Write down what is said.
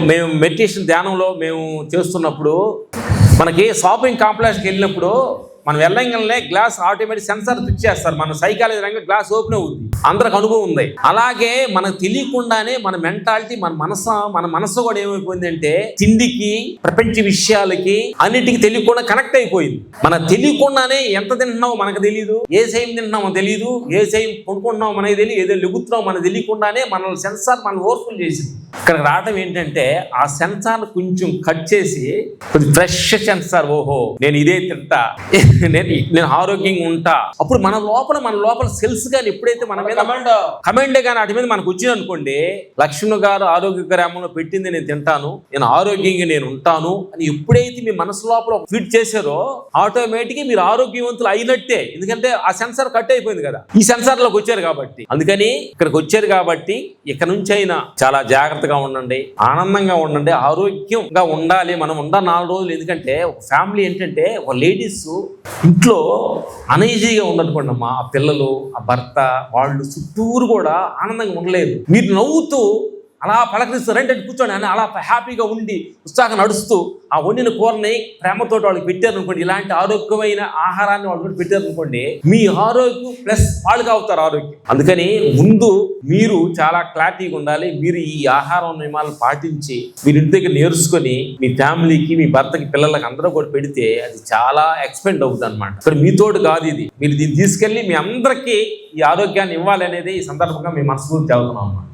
మేము మెడిటేషన్ ధ్యానంలో మేము చేస్తున్నప్పుడు మనకి షాపింగ్ కాంప్లెక్స్కి వెళ్ళినప్పుడు మనం వెళ్ళంగానే గ్లాస్ ఆటోమేటిక్ సెన్సార్ ఫిక్స్ చేస్తారు. మన సైకాలజీ రంగం గ్లాస్ ఓపెన్ అవుతుంది, అందరికి అనుభవం ఉంది. అలాగే మనకు తెలియకుండానే మన మెంటాలిటీ మన మనసు కూడా ఏమైపోయిందంటే తిండికి, ప్రపంచ విషయాలకి, అన్నిటికీ తెలియకుండా కనెక్ట్ అయిపోయింది. మనకు తెలియకుండానే ఎంత తింటున్నామో మనకు తెలియదు, ఏ సైం తింటున్నామో తెలియదు, ఏ సైం కొనుక్కుంటున్నామో మనకి తెలియదు, ఏదో లెగుతున్నామో మనకు తెలియకుండానే మన సెన్సార్ మనం ఓవర్ఫుల్ చేసింది. ఇక్కడికి రావడం ఏంటంటే ఆ సెన్సార్ కొంచెం కట్ చేసి కొంచెం ఫ్రెష్ సెన్సార్, ఓహో నేను ఇదే తింటా, నేను ఆరోగ్యంగా ఉంటా. అప్పుడు మన లోపల సెల్స్ కానీ ఎప్పుడైతే మన మీద కమెండే కానీ వాటి మీద మనకు వచ్చింది అనుకోండి, లక్ష్మణ్ గారు ఆరోగ్య గ్రామంలో పెట్టింది నేను తింటాను, నేను ఆరోగ్యంగా నేను ఉంటాను అని ఎప్పుడైతే మీ మనసు లోపల ఫీడ్ చేశారో ఆటోమేటిక్గా మీరు ఆరోగ్యవంతులు అయినట్టే. ఎందుకంటే ఆ సెన్సార్ కట్ అయిపోయింది కదా, ఈ సెన్సార్ లోకి వచ్చారు కాబట్టి. అందుకని ఇక్కడికి వచ్చారు కాబట్టి ఇక నుంచి అయినా చాలా జాగ్రత్తగా ఉండండి, ఆనందంగా ఉండండి, ఆరోగ్యంగా ఉండాలి. మనం ఉండ 4 రోజులు. ఎందుకంటే ఒక ఫ్యామిలీ ఏంటంటే ఒక లేడీస్ ఇంట్లో అనీజీగా ఉండనుకోండి అమ్మా, ఆ పిల్లలు, ఆ భర్త, వాళ్ళు చుట్టూరు కూడా ఆనందంగా ఉండలేదు. మీరు నవ్వుతూ అలా పలకరిస్తూ రండి కూర్చోండి అని అలా హ్యాపీగా ఉండి ఉత్సాహంగా నడుస్తూ ఆ వండిన కూరని ప్రేమతో వాళ్ళకి పెట్టారనుకోండి, ఇలాంటి ఆరోగ్యమైన ఆహారాన్ని వాళ్ళు పెట్టారనుకోండి, మీ ఆరోగ్యం ప్లస్ వాళ్ళకి అవుతారు ఆరోగ్యం. అందుకని ముందు మీరు చాలా క్లారిటీగా ఉండాలి. మీరు ఈ ఆహారం నియమాలను పాటించి మీరు ఇంటి దగ్గర నేర్చుకొని మీ ఫ్యామిలీకి, మీ భర్తకి, పిల్లలకి అందరూ కూడా పెడితే అది చాలా ఎక్స్పెండ్ అవుతుంది అనమాట. ఇక్కడ మీతోటి కాదు ఇది, మీరు దీన్ని తీసుకెళ్ళి మీ అందరికీ ఈ ఆరోగ్యాన్ని ఇవ్వాలి అనేది ఈ సందర్భంగా మీ మనస్ఫూర్తి అవుతున్నాం అన్నమాట.